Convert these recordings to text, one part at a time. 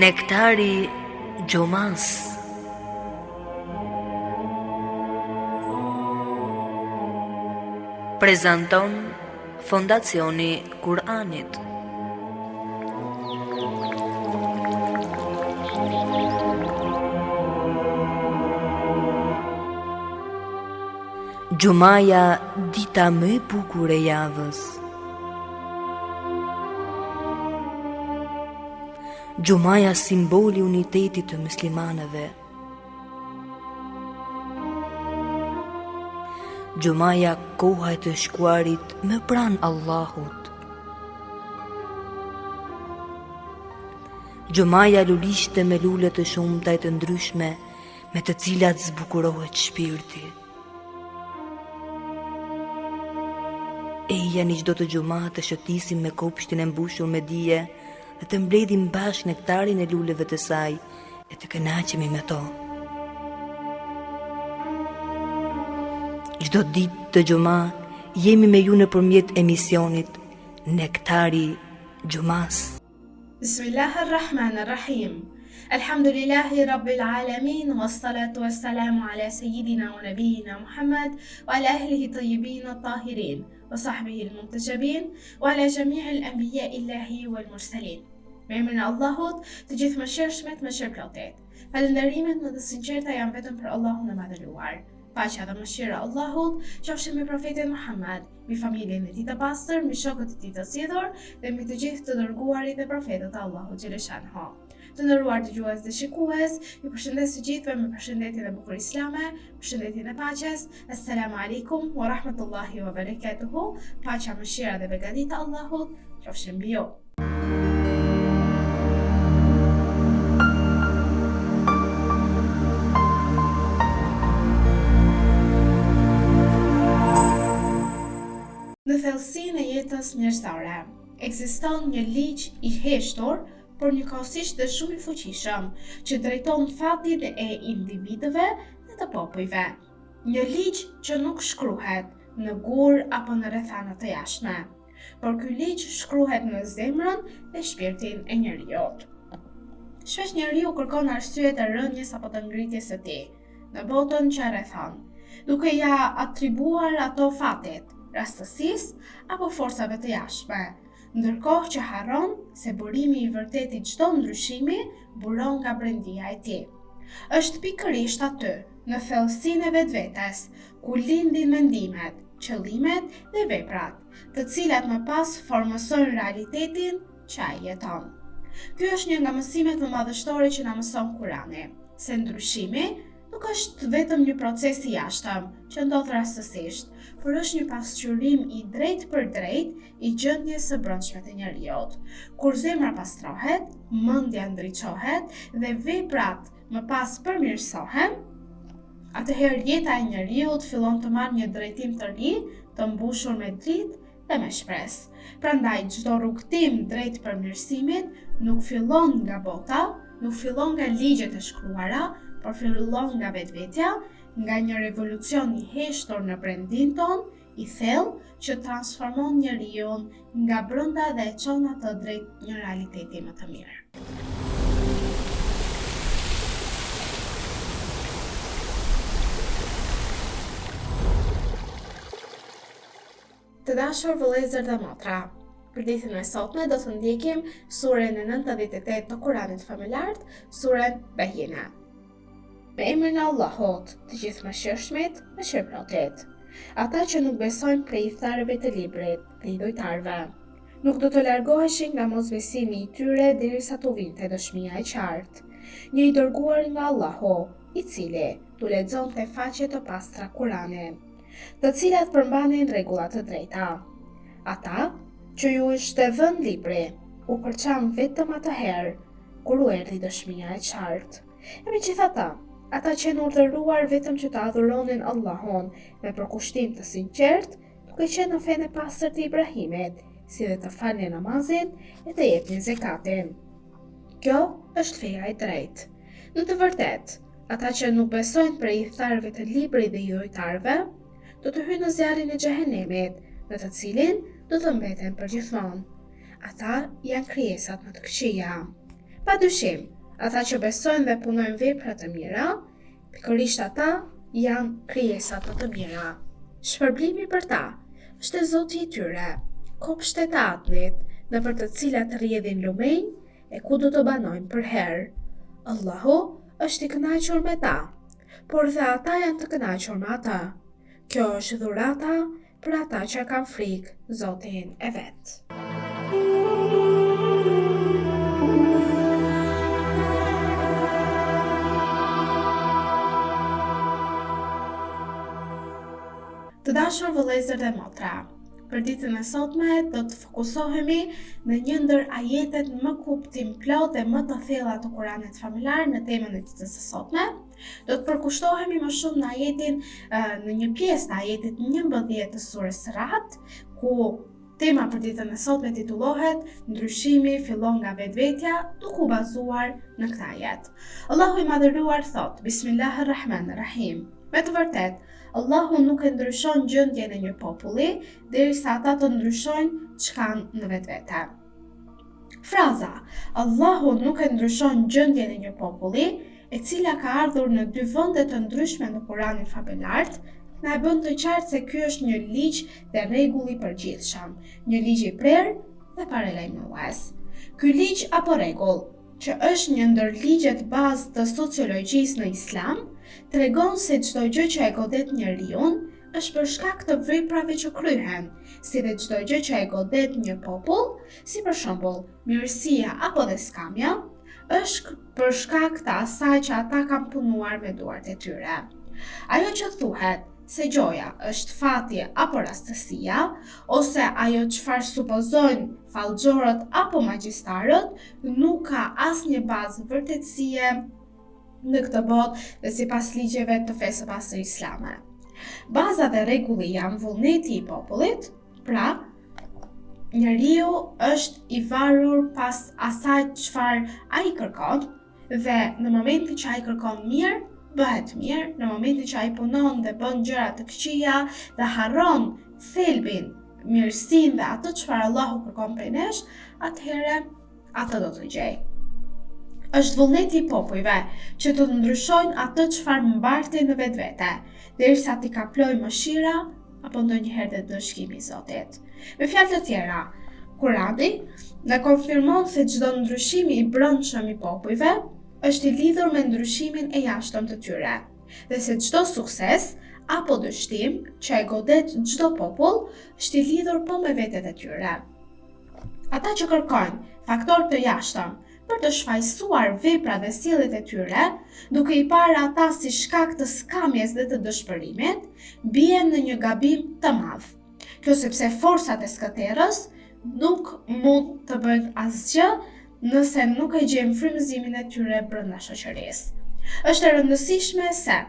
Nektari Gjumas. Prezanton Fondacioni Kur'anit. Gjumaja, dita më e bukur e javës. Gjumaja, simboli unitetit të muslimanëve. Gjumaja, koha e të shkuarit më pranë Allahut. Gjumaja, lulishte me lule të shumta e të ndryshme, me të cilat zbukurohet shpirti. Eja një çdo të gjuma të shëtisim me kopshtin e mbushur me dije dhe të mbledhim bashkë nektarin e luleve të saj e të kënaqemi me to. Çdo ditë të gjuma jemi me ju nëpërmjet emisionit Nektari Gjumas. Bismillahirrahmanirrahim. Alhamdulillahi Rabbil Alamin, wassalatu wassalamu ala Sayyidina wa Nabiyina Muhammad wa ala ahlihi tayyibin at-tahirin wa sahbihi al-muntajabin wa ala jami' al-anbiya illahi wal mursalin. Me emrin e Allahut, të gjithë mëshirshmet, mëshirëplotet. Falënderimet më të sinqerta janë vetëm për Allahun e madhëruar. Paqja dhe mëshira e Allahut qofshin me profetin Muhammad, me familjen e tij të pastër, me shokët e tij të zgjedhur dhe me të gjithë të dërguarit dhe profetët e Allahut xhaleshanhu. Të nderuar dëgjues dhe shikues, ju përshëndes të gjithëve me përshëndetjen e bukur islame, përshëndetjen e paqes. Assalamu alaikum wa rahmatullahi wa barakatuhu. Paqja, mëshira dhe begatita e Allahut qofshin mbi ju. Në thellësinë e jetës njerëzore ekziston një ligj i heshtur, por njëkohësisht dhe shumë i fuqishëm, që drejton fatin e individëve dhe të popujve. Një ligj që nuk shkruhet në gur apo në rrethana të jashtme, por ky ligj shkruhet në zemrën dhe shpirtin e njeriut. Shpesh njeriu kërkon arsye të rënjes apo të ngritjes së tij në botën që e rrethon, duke ja atribuar ato fatit, rastësisë apo forcave të jashtme, ndërkohë që harron se burimi i vërtet i çdo ndryshimi buron nga brendia e tij. Është pikërisht aty, në thellësinë e vetvetes, ku lindin mendimet, qëllimet dhe veprat, të cilat më pas formosojnë realitetin që ai jeton. Ky është një nga mësimet më madhështore që na mëson Kurani, se ndryshimi nuk është vetëm një proces i jashtëm që ndodh rastësisht, por është një pasqyrim i drejtë për drejtë i gjendjes së brendshme të njeriut. Kur zemra pastrohet, mendja ndriçohet dhe veprat më pas përmirësohen, atëherë jeta e njeriut fillon të marrë një drejtim të ri, të mbushur me dritë dhe me shpresë. Prandaj çdo rrugtim drejt përmirësimit nuk fillon nga bota, nuk fillon nga ligjet e shkruara, por fillon nga vetvetja, nga një revolucion i heshtur në brendin ton, i thellë, që transformon njeriun nga brenda dhe e çon atë drejt një realiteti më të mirë. Të dashur vëllezër dhe motra, për ditën e sotme do të ndjekim surën e 98 të Kuranit Familjart, surën Bayyina. Me emrin e Allahut, të gjithë mëshirshmit, mëshirëplotit. Ata që nuk besojnë prej thtarëve të librit dhe idhujtarëve, nuk do të largoheshin nga mosbesimi i tyre derisa të vinte dëshmia e qartë. Një i dërguar nga Allahu, i cili tu lexonte faqe të pastra Kurani, të cilat përmbanin rregulla të drejta. Ata që ju ishte vënë libri, u përçan vetëm atëherë kur u erdhi dëshmia e qartë. E megjithatë, ata që në urdhëruar vetëm që të adhuronin Allahun me përkushtim të sinqert, duke qenë në fenë e pastër të Ibrahimit, si dhe të falnin namazin e të jepnin zekatin. Kjo është feja e drejtë. Në të vërtetë, ata që nuk besojnë prej thtarëve të librit dhe idhujtarëve, do të hyjnë në zjarrin e xhehenemit, në të cilin do të mbeten përgjithmonë. Ata janë krijesat më të këqija. Padyshim, ata që besojnë dhe punojnë vepra të mira, pikërisht ata janë krijesa të mira. Shpërblimi për ta është e Zoti i tyre, kopshtet e Atnit, nëpër të cilat rrjedhin lumenj e ku do të banojnë për herë. Allahu është i kënaqur me ta, por dhe ata janë të kënaqur me ata. Kjo është dhurata për ata që kanë frikë Zotin e vet. Të dashur vëllezër dhe motra, për ditën e sotme do të fokusohemi në një ndër ajetet më kuptim plot dhe më të thella të Kuranit familjar në temën e ditës së sotme. Do të përkushtohemi më shumë në ajetin, në një pjesë të ajetit 11 të surës Ra'd, ku tema për ditën e sotme titullohet Ndryshimi fillon nga vetvetja, duke u bazuar në këtë ajet. Allahu i madhëruar thot: Bismillahirrahmanirrahim. Me të vërtet, Allahu nuk e ndryshon gjendjen e një populli derisa ata të ndryshojnë çkan në vetvete. Fraza Allahu nuk e ndryshon gjendjen e një populli, e cila ka ardhur në dy vende të ndryshme në Kuranin familjar, na e bën të qartë se ky është një ligj dhe rregull i përgjithshëm, një ligj i prerë dhe paralajmërues. Ky ligj apo rregull, që është një ndër ligjet bazë të sociologjisë në Islam, tregon se çdo gjë që e godet njeriu është për shkak të veprave që kryhen, si dhe çdo gjë që e godet një popull, si për shembull mirësia apo dhe skamja, është për shkak të asaj që ata kanë punuar me duart e tyre. Ajo që thuhet se gjoja është fati apo rastësia, ose ajo çfarë supozojnë fallxhorët apo magjistarët, nuk ka asnjë bazë vërtetësie në këtë botë dhe sipas ligjeve të fesë së pastër islame. Baza dhe rregulli janë vullneti i popullit, pra njeriu është i varur pas asaj çfarë ai kërkon, dhe në momentin që ai kërkon mirë, bëhet mirë, në momentin që ai punon dhe bën gjëra të këqija dhe harron thelbin, mirësinë dhe atë çfarë Allahu kërkon prej nesh, atëherë atë do të gjej. Është vullneti i popujve që të ndryshojnë atë çfarë mbartin në vetvete, derisa t'i kaploj mëshira apo ndonjëherë dhe dëshkimi i Zotit. Me fjalë të tjera, Kurani na konfirmon se çdo ndryshim i brendshëm i popujve është i lidhur me ndryshimin e jashtëm të tyre, dhe se çdo sukses apo dështim që e godet çdo popull është i lidhur po me vetet e tyre. Ata që kërkojnë faktor të jashtëm për të shfaqsuar veprat dhe sjelljet e tyre, duke i parë ata si shkak të skamjes dhe të dëshpërimit, bien në një gabim të madh. Kjo sepse forcat e skëterës nuk mund të bëjnë asgjë nëse nuk e gjejmë frymëzimin e tyre brenda shoqërisë. Është e rëndësishme se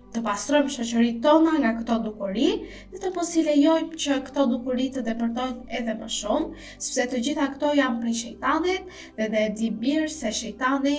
të pastrojmë shoqëritë tona nga këto dukuri dhe të mos i lejojmë që këto dukuri të depërtojnë edhe më shumë, sepse të gjitha këto janë prej shejtanit dhe e di mirë se shejtani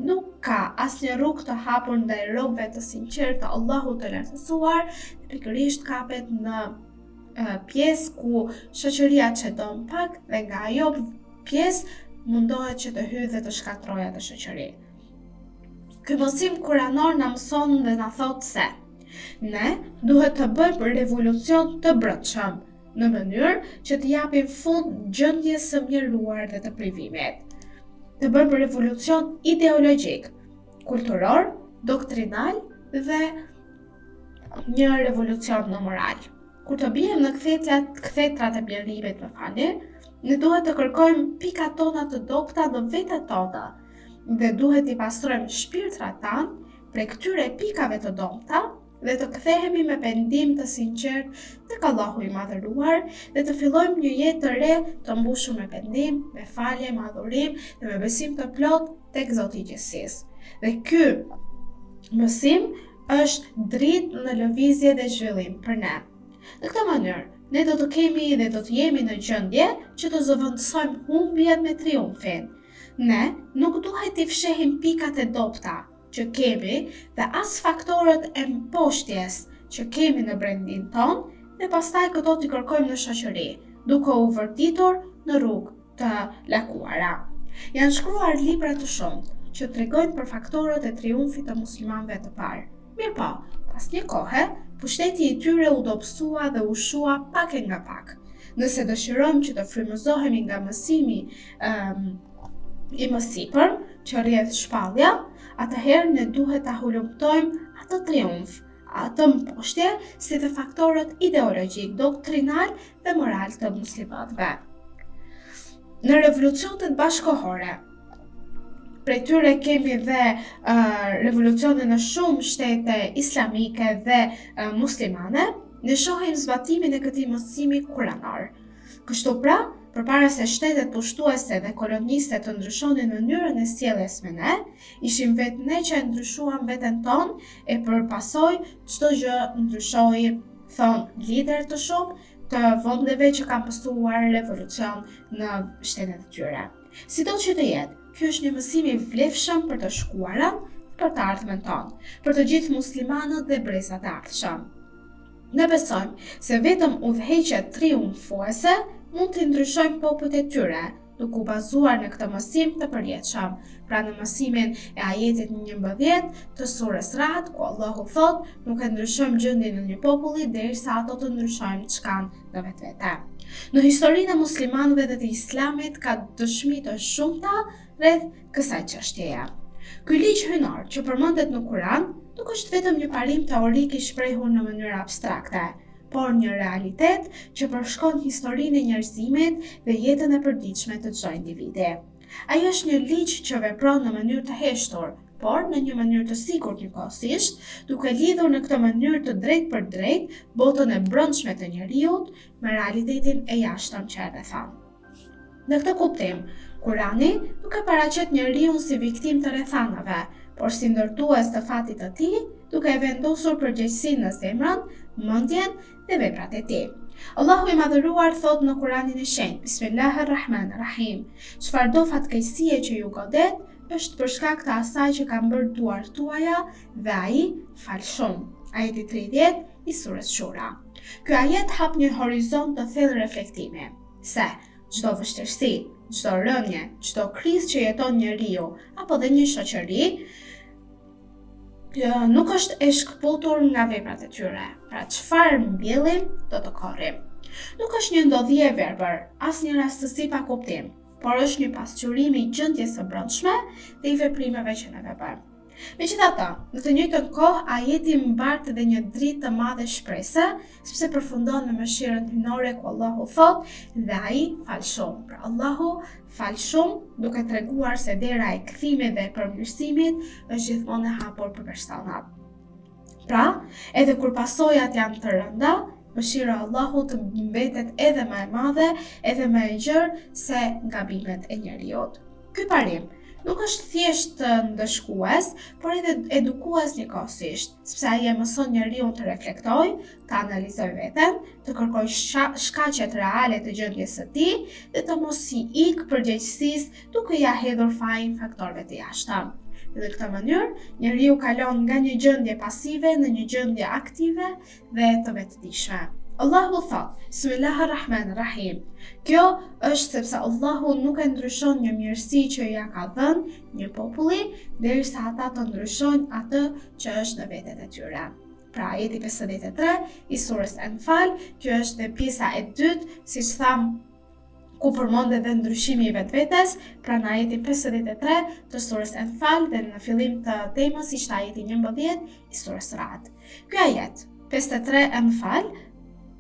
nuk ka asnjë rrugë të hapur ndaj robëve të sinqertë të Allahut të lartësuar, dhe pikërisht kapet në pjesë ku shoqëria çedon pak dhe nga ajo pjesë mundohet që të hyjë dhe të shkatrojë atë shoqëri. Ky mësim kuranor na mëson dhe na thot se ne duhet të bëjmë revolucion të brendshëm në mënyrë që të japim fund gjendjes së mjeruar dhe të privimit. Të bëjmë revolucion ideologjik, kulturor, doktrinal dhe një revolucion në moral. Kur të bijem në kthetrat e mjerimit, ne duhet të kërkojmë pikat tona të dobta në vetet tona, dhe duhet i pastrojmë shpirtrat tanë prej këtyre pikave të dobta dhe të kthehemi me pendim të sinqert tek Allahu i madhëruar dhe të fillojmë një jetë të re të mbushur me pendim, me falje, me adhurim dhe me besim të plot tek Zoti i gjithësisë. Dhe ky mësim është dritë në lëvizje dhe zhvillim për ne. Në këtë mënyrë, ne do të kemi dhe do të jemi në gjendje që të zëvendësojmë humbjet me triumfin. Ne nuk duhet t'i fshehim pikat e dobta që kemi dhe as faktorët e mposhtjes që kemi në brendin ton, dhe pastaj këto t'i kërkojmë në shoqëri, duke u vërtitur në rrugë të lakuara. Janë shkruar libra të shumtë që tregojnë për faktorët e triumfit të muslimanëve të parë. Mirpo, pas një kohe, pushteti i tyre u dobësua dhe u shua pak e nga pak. Nëse dëshirojmë që të frymëzohemi nga mësimi i mësipër që rrjedh shpallja, atëherë ne duhet ta hulumtojmë atë triumf, atë mposhtje si dhe faktorët ideologjik, doktrinal dhe moral të muslimanëve. Në revolucionet bashkëkohore, prej tyre kemi dhe revolucione në shumë shtete islamike dhe muslimane, ne shohim zbatimin e këtij mësimi kuranor. Kështu pra, përpara se shtetet pushtuese dhe koloniste të ndryshonin mënyrën e sjelljes me ne, ishim vetë ne që e ndryshuam veten tonë e përpasoj çdo gjë ndryshoi, thon lider të shumë të vendeve që kanë pasur revolucion në shtetet e tyre. Sido që të jetë, ky është një mësim i vlefshëm për të shkuarën, për të ardhmen tonë, për të gjithë muslimanët dhe brezat e ardhshëm. Ne besojmë se vetëm udhëheqjet triumfuese mund të ndryshojnë popujt e tyre, duke u bazuar në këtë mësim të përjetshëm. Pra në mësimin e ajetit 11 të surës Ra'd, ku Allahu thot, nuk e ndryshojmë gjendjen e një populli derisa ato të ndryshojnë çkan në vetvete. Në historinë e muslimanëve dhe të Islamit ka dëshmi të shumta rreth kësaj çështjeje. Ky ligj hyjnor që përmendet në Kur'an nuk është vetëm një parim teorik i shprehur në mënyrë abstrakte, por një realitet që përshkon historinë e njerëzimit dhe jetën e përditshme të çdo individi. Ai është një ligj që vepron në mënyrë të heshtur, por në një mënyrë të sigurt njëkohësisht, duke lidhur në këtë mënyrë të drejtë për drejtë botën e brendshme të njerëzit me realitetin e jashtëm që e rrethon. Në këtë kuptim, Kurani nuk e paraqet njeriun si viktim të rrethanave, por si ndërtues të fatit të tij, duke e vendosur përgjegjësinë në zemrën, mendjen dhe veprat e tij. Allahu i madhëruar thot në Kuranin e shenjtë, Bismillahirrahmanirrahim, çfarëdo fatkeqësie që ju godet, është për shkak të asaj që kanë bërë duart tuaja dhe ai fal shumë. Ajeti 30 i surës Shura. Ky ajet hap një horizont të thellë reflektimi, se çdo vështirësi, çdo rënje, çdo krizë që jeton njeriu apo dhe një shoqëri nuk është e shkëputur nga veprat e tyre. Pra çfarë mbjellim, do të korrim. Nuk është një ndodhje e verbër, as një rastësi pa kuptim, por është një pasqyrim i gjendjes së brendshme dhe i veprimeve që ne bëjmë. Megjithatë, në të njëjtën kohë ajeti mbart edhe një dritë të madhe shprese, sepse përfundon me mëshirën hyjnore ku Allahu thot dhe ai fal shumë. Pra Allahu fal shumë, duke treguar se dera e kthimit dhe përmirësimit është gjithmonë e hapur për personat. Pra, edhe kur pasojat janë të rënda, mëshira e Allahut mbetet edhe më e madhe, edhe më e gjerë se gabimet e njeriut. Ky parim nuk është thjesht ndëshkues, por edhe edukues njëkohësisht, sepse ai e mëson njeriu të reflektojë, të analizojë veten, të kërkojë shkaqet reale të gjendjes së tij dhe të mos i ikë përgjegjësisë duke ia hedhur fajin faktorëve të jashtëm. Në këtë mënyrë, njeriu kalon nga një gjendje pasive në një gjendje aktive dhe të vetëdijshme. Allahu thot, Bismillahirrahmanirrahim. Kjo është sepse Allahu nuk e ndryshon një mirësi që ja ka dhënë një populli, derisa ata të ndryshojnë atë që është në vetet e tyre. Pra ajeti 53 i surës Anfal, kjo është dhe pjesa e dytë, siç tham, ku përmendet edhe ndryshimi i vetvetes, pra në ajetin 53 të surës Anfal dhe në fillim të temës ishte ajeti 11 i surës Ra'd. Ky ajet 53 Anfal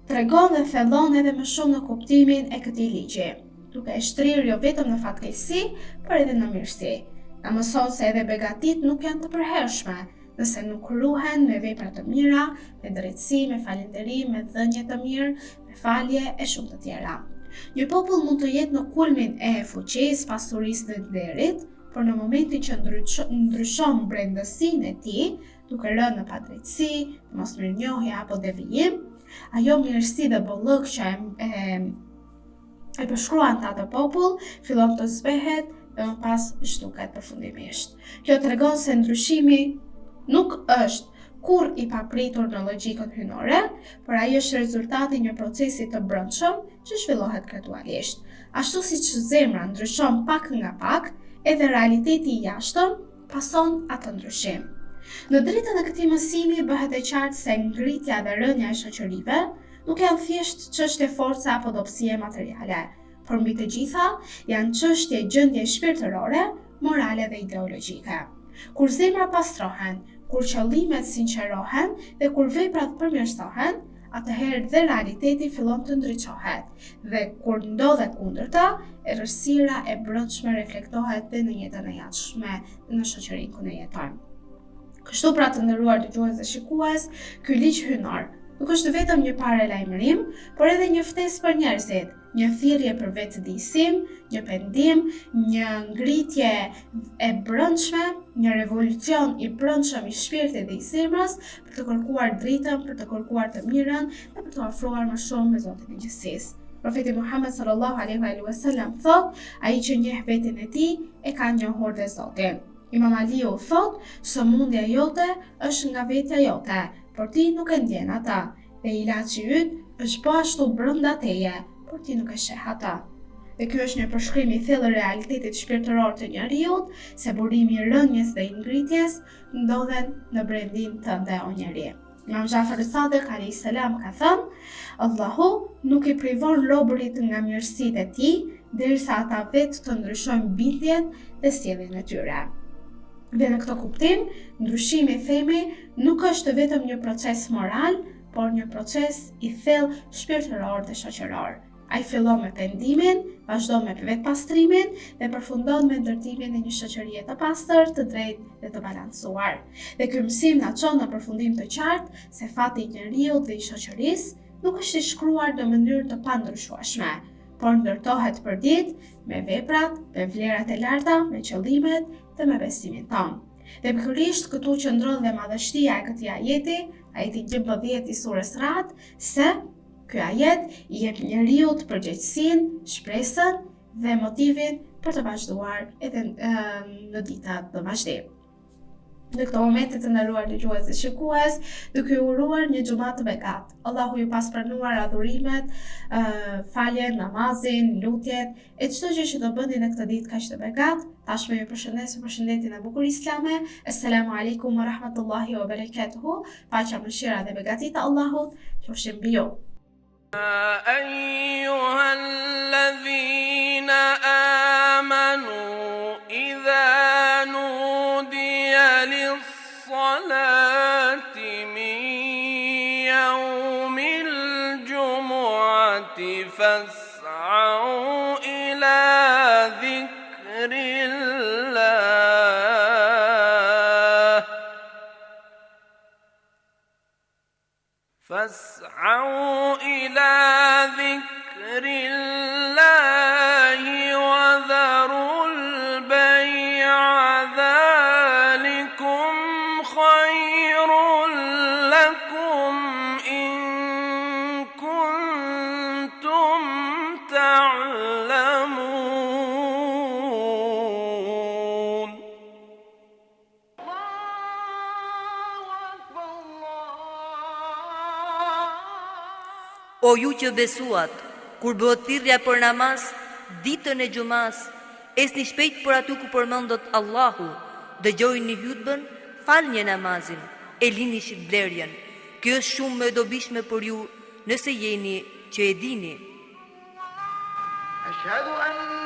tregon dhe thellon edhe më shumë në kuptimin e këtij ligji, duke e shtrirë jo vetëm në fatkeqësi, por edhe në mirësi. Na mëson se edhe begatit nuk janë të përhershme, nëse nuk ruhen me vepra të mira, me drejtësi, me falënderim, me dhënje të mirë, me falje e shumë të tjera. Një popull mund të jetë në kulmin e fuqisë, pasurisë dhe nderit, por në momentin që ndryshon brendësinë e tij, duke rënë në padrejtësi, mosmirënjohje apo devijim, ajo mirësi dhe bollëk që e përshkruan të atë popull fillon të zbehet dhe më pas zhduket përfundimisht. Kjo tregon se ndryshimi nuk është kur i papritur në logjikën hyjnore, por ai është rezultati një procesi të brendshëm që zhvillohet gradualisht. Ashtu siç zemra ndryshon pak nga pak, edhe realiteti i jashtëm pason atë ndryshim. Në dritën e këtij mësimi bëhet e qartë se ngritja dhe rënja e shoqërive nuk janë thjesht çështje force apo dobësie materiale, por mbi të gjitha janë çështje gjendje shpirtërore, morale dhe ideologjike. Kur zemra pastrohen, kur qëllimet sinqerohen dhe kur veprat përmirësohen, atëherë dhe realiteti fillon të ndriçohet dhe kur ndodhet kundërta, errësira e brendshme reflektohet dhe në jetën e jashtme dhe në shoqërinë ku ne jetojmë. Kështu pra të nderuar dëgjues dhe shikues, ky ligj hyjnor nuk është vetëm një paralajmërim, por edhe një ftesë për njerëzit, një thirrje për vetëdijsim, një pendim, një ngritje e brendshme, një revolucion i brendshëm i shpirtit dhe i zemrës për të kërkuar dritën, për të kërkuar të mirën dhe për të ofruar më shumë me Zotin e gjithësisë. Profeti Muhammed sallallahu alaihi wasallam thot, ai që njeh veten e tij e ka njohur dhe Zotin. Imam Aliu thot, sëmundja jote është nga vetja jote, por ti nuk e ndjen ata, dhe ilaçi yt është po ashtu brenda teje, por ti nuk e sheh ata. Dhe ky është një përshkrim i thellë i realitetit shpirtëror të njeriut, se burimi i rënjes dhe i ngritjes ndodhen në brendin tënde o njeri. Imam Jafar Sadiq alayhis salam ka thënë, Allahu nuk i privon robërit nga mirësitë e tij, derisa ata vetë të ndryshojnë bindjen dhe sjelljen e tyre. Dhe në këtë kuptim, ndryshimi themi nuk është vetëm një proces moral, por një proces i thellë shpirtëror dhe shoqëror. Ai fillon me pendimin, vazhdon me vetpastrimin dhe përfundon me ndërtimin e një shoqërie të pastër, të drejtë dhe të balancuar. Dhe ky mësim na çon në përfundim të qartë se fati i njeriu dhe i shoqërisë nuk është i shkruar në mënyrë të pandryshueshme, por ndërtohet përdit me veprat, me vlerat e larta, me qëllimet dhe me besimin tonë. Dhe pikërisht këtu qëndron dhe madhështia e këtij ajeti, ajeti 11 i surës Ra'd, se ky ajet i jep njeriut përgjegjësinë, shpresën dhe motivin për të vazhduar edhe në ditat të vazhdim. Në këto momente të nderuar dëgjues dhe shikues, duke ju uruar një xumë të begat. Allahu ju pas pranuar adhurimet, faljen, namazin, lutjet e çdo gjë që do bëni në këtë ditë kaq të begat. Tashmë ju përshëndes me përshëndetjen e bukur islame. Assalamu alaikum wa rahmatullahi wa barakatuhu. Paqja, mëshira dhe begatit e Allahut qofshin mbi ju. أيها الذين آمنوا إذا نودي للصلاة من يوم الجمعة فاسعوا إلى ذكر الله وذروا البيع ذلكم خير لكم إن كنتم تعلمون. O ju që besuat, kur bëhet thirrja për namaz, ditën e xumas, esni shpejt për aty ku përmendet Allahu, dëgjojini hutbën, falni namazin, e lini shitblerjen. Kjo është shumë më e dobishme për ju nëse jeni që e dini. أشهد أن